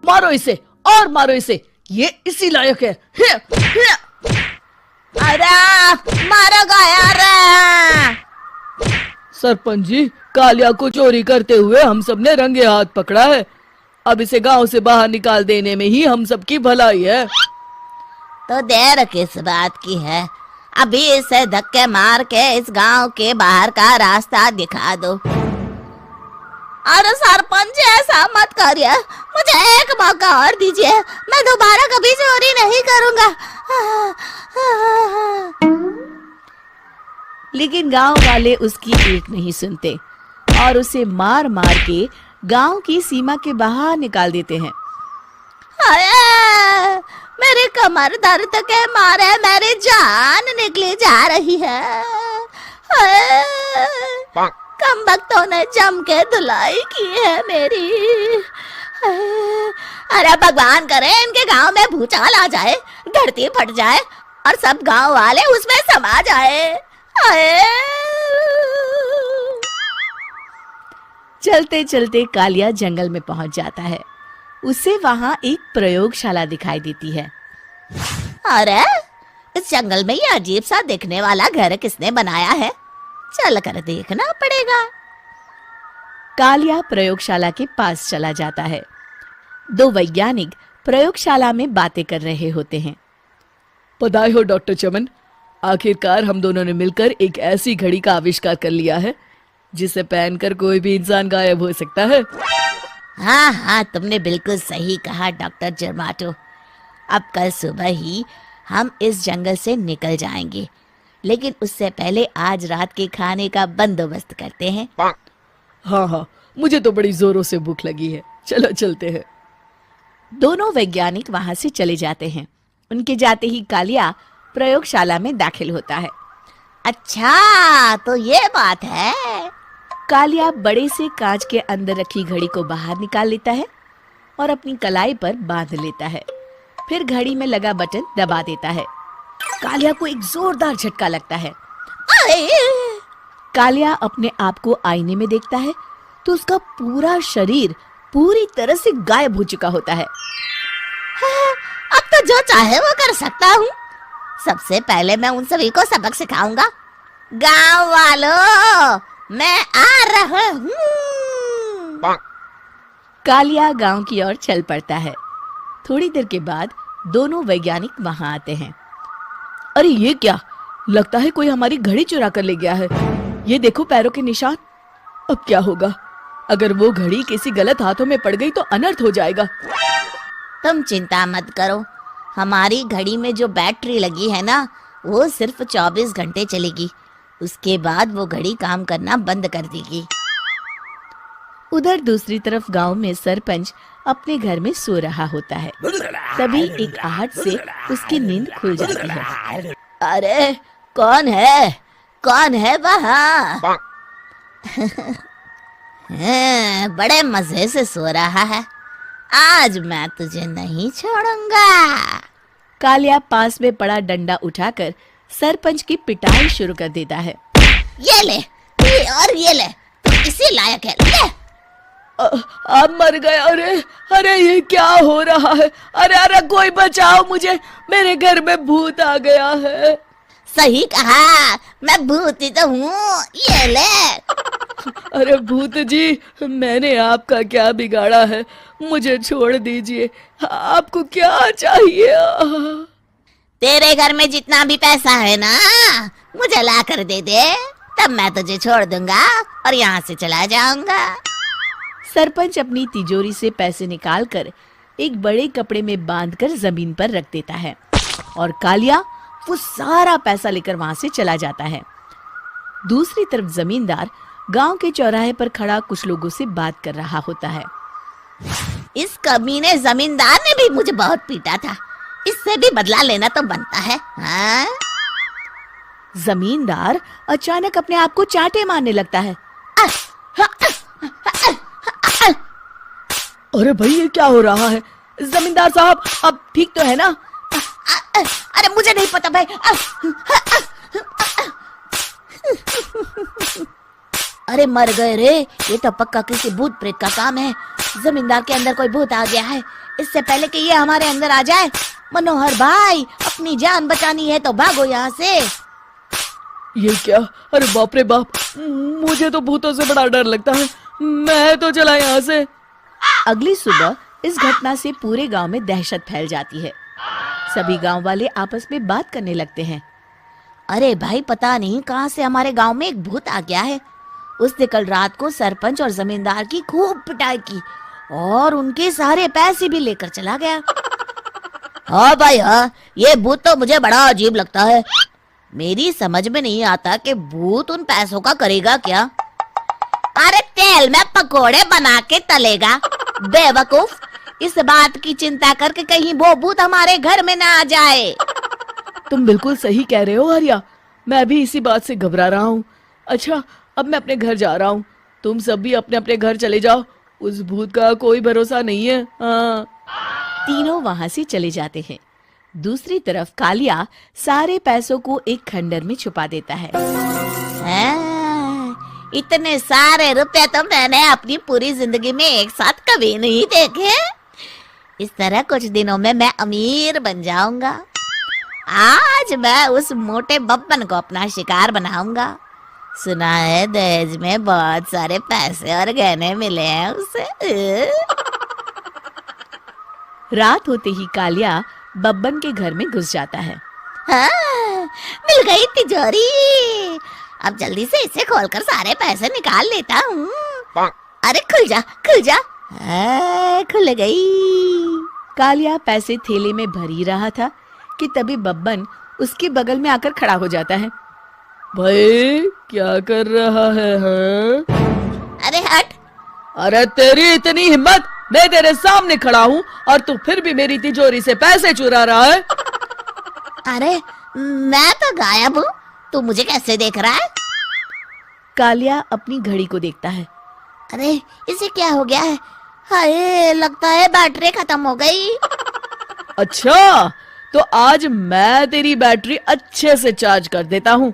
मारो इसे और मारो इसे, ये इसी लायक है। अरे मारो यार। सरपंच जी, कालिया को चोरी करते हुए हम सब ने रंगे हाथ पकड़ा है। अब इसे गांव से बाहर निकाल देने में ही हम सबकी भलाई है। तो देर किस बात की है, अभी इसे धक्के मार के इस गांव के बाहर का रास्ता दिखा दो। अरे सरपंच ऐसा मत करिए, मुझे एक मौका और दीजिए, मैं दोबारा कभी चोरी नहीं करूंगा। लेकिन गांव वाले उसकी एक नहीं सुनते और उसे मार मार के गांव की सीमा के बाहर निकाल देते हैं। मेरी कमर दर्द के मारे मेरी जान निकली जा रही है। कमबख्तों ने जम के धुलाई की है मेरी। अरे भगवान करे इनके गांव में भूचाल आ जाए, धरती फट जाए और सब गांव वाले उसमें समा जाए। चलते चलते कालिया जंगल में पहुंच जाता है। उसे वहां एक प्रयोगशाला दिखाई देती है। अरे इस जंगल में ये अजीब सा दिखने वाला घर किसने बनाया है, चल कर देखना पड़ेगा। कालिया प्रयोगशाला के पास चला जाता है। दो वैज्ञानिक प्रयोगशाला में बातें कर रहे होते हैं। बधाई हो डॉक्टर चमन, आखिरकार हम दोनों ने मिलकर एक ऐसी घड़ी का आविष्कार कर लिया है जिसे पहनकर कोई भी इंसान गायब हो सकता है। हाँ, तुमने बिल्कुल सही कहा डॉक्टर जर्माटो। अब कल सुबह ही हम इस जंगल से निकल जाएंगे, लेकिन उससे पहले आज रात के खाने का बंदोबस्त करते हैं। हाँ, मुझे तो बड़ी जोरों से भूख लगी है, चलो चलते हैं। दोनों वैज्ञानिक वहां से चले जाते हैं। उनके जाते ही कालिया प्रयोगशाला में दाखिल होता है। अच्छा, तो ये बात है। कालिया बड़े से कांच के अंदर रखी घड़ी को बाहर निकाल लेता है और अपनी कलाई पर बांध लेता है। फिर घड़ी में लगा बटन दबा देता है। कालिया को एक जोरदार झटका लगता है। कालिया अपने आप को आईने में देखता है तो उसका पूरा शरीर पूरी तरह से गायब हो चुका होता है। अब तो जो चाहे वो कर सकता हूँ। सबसे पहले मैं उन सभी को सबक सिखाऊंगा। गांव वालों, मैं आ रहा हूँ। कालिया गांव की ओर चल पड़ता है। थोड़ी देर के बाद दोनों वैज्ञानिक वहां आते हैं। अरे ये क्या, लगता है कोई हमारी घड़ी चुरा कर ले गया है। ये देखो पैरों के निशान। अब क्या होगा, अगर वो घड़ी किसी गलत हाथों में पड़ गई तो अनर्थ हो जाएगा। तुम चिंता मत करो, हमारी घड़ी में जो बैटरी लगी है ना, वो सिर्फ 24 घंटे चलेगी। उसके बाद वो घड़ी काम करना बंद कर देगी। उधर दूसरी तरफ गांव में सरपंच अपने घर में सो रहा होता है। तभी एक आहट से उसकी नींद खुल जाती है। अरे कौन है वहाँ? बड़े मजे से सो रहा है, आज मैं तुझे नहीं छोड़ूंगा। कालिया पास में पड़ा डंडा उठाकर सरपंच की पिटाई शुरू कर देता है। ये ले, ये ले, तू इसी लायक है, ले। आप मर गए। अरे ये क्या हो रहा है? अरे कोई बचाओ मुझे, मेरे घर में भूत आ गया है। सही कहा, मैं भूत ही तो हूँ, ये ले। अरे भूत जी, मैंने आपका क्या बिगाड़ा है, मुझे छोड़ दीजिए। आपको क्या चाहिए? तेरे घर में जितना भी पैसा है ना, मुझे ला कर दे दे, तब मैं तुझे छोड़ दूंगा और यहाँ से चला जाऊंगा। सरपंच अपनी तिजोरी से पैसे निकालकर एक बड़े कपड़े में बांधकर जमीन पर रख देता है और कालिया वो सारा पैसा लेकर वहां से चला जाता है। दूसरी तरफ जमींदार गांव के चौराहे पर खड़ा कुछ लोगों से बात कर रहा होता है। इस कमीने जमींदार ने भी मुझे बहुत पीटा था, इससे भी बदला लेना तो बनता है। हाँ? जमींदार अचानक अपने आप को चांटे मारने लगता है। अरे भाई ये क्या हो रहा है? जमींदार साहब, अब ठीक तो है ना? अरे मुझे नहीं पता भाई। अरे मर गए रे, ये तो पक्का किसी भूत प्रेत का काम है। जमींदार के अंदर कोई भूत आ गया है। इससे पहले कि ये हमारे अंदर आ जाए, मनोहर भाई अपनी जान बचानी है तो भागो यहाँ से। ये क्या? अरे बाप रे बाप, मुझे तो भूतों से बड़ा डर लगता है, मैं तो चला यहाँ से। अगली सुबह इस घटना से पूरे गांव में दहशत फैल जाती है। सभी गांव वाले आपस में बात करने लगते हैं। अरे भाई, पता नहीं कहाँ से हमारे गांव में एक भूत आ गया है। उसने कल रात को सरपंच और जमींदार की खूब पिटाई की और उनके सारे पैसे भी लेकर चला गया। हाँ भाई हाँ, ये भूत तो मुझे बड़ा अजीब लगता है। मेरी समझ में नहीं आता कि भूत उन पैसों का करेगा क्या। अरे तेल में पकोड़े बना के तलेगा बेवकूफ। इस बात की चिंता करके कहीं वो भूत हमारे घर में ना आ जाए। तुम बिल्कुल सही कह रहे हो आर्या, मैं भी इसी बात से घबरा रहा हूँ। अच्छा, अब मैं अपने घर जा रहा हूँ, तुम सब भी अपने अपने घर चले जाओ, उस भूत का कोई भरोसा नहीं है। हाँ। तीनों वहां से चले जाते हैं। दूसरी तरफ कालिया सारे पैसों को एक खंडर में छुपा देता है। इतने सारे रुपए तो मैंने अपनी पूरी जिंदगी में एक साथ कभी नहीं देखे। इस तरह कुछ दिनों में मैं अमीर बन जाऊंगा। आज मैं उस मोटे बब्बन को अपना शिकार बनाऊंगा। सुना है दहेज में बहुत सारे पैसे और गहने मिले हैं उसे। रात होते ही कालिया बब्बन के घर में घुस जाता है। हाँ, मिल गई तिजोरी। अब जल्दी से इसे खोलकर सारे पैसे निकाल लेता हूँ। अरे खुल जा खुल जा। खुल गई। कालिया पैसे थैले में भर ही रहा था कि तभी बब्बन उसके बगल में आकर खड़ा हो जाता है। भाई क्या कर रहा है? हाँ? अरे हट। अरे तेरी इतनी हिम्मत, मैं तेरे सामने खड़ा हूँ और तू फिर भी मेरी तिजोरी से पैसे चुरा रहा है। अरे मैं तो गायब हूँ, तू मुझे कैसे देख रहा है? कालिया अपनी घड़ी को देखता है। अरे इसे क्या हो गया है? हाय, लगता है बैटरी खत्म हो गई। अच्छा, तो आज मैं तेरी बैटरी अच्छे से चार्ज कर देता हूँ।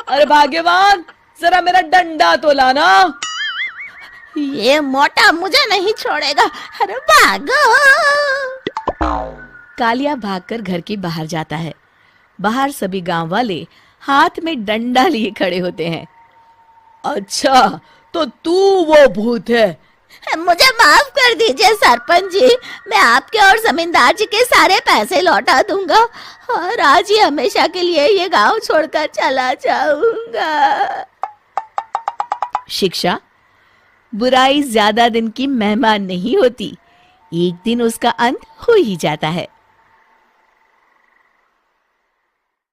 अरे भाग्यवान, जरा मेरा डंडा तो लाना। ये मोटा मुझे नहीं छोड़ेगा। अरे भागो। कालिया भागकर घर के बाहर जाता है। बाहर सभी गांव वाले हाथ में डंडा लिए खड़े होते हैं। अच्छा, तो तू वो भूत है? मुझे माफ कर दीजिए सरपंच जी, मैं आपके और जमींदार जी के सारे पैसे लौटा दूंगा और आज ही हमेशा के लिए ये गांव छोड़कर चला जाऊंगा। शिक्षा: बुराई ज्यादा दिन की मेहमान नहीं होती, एक दिन उसका अंत हो ही जाता है।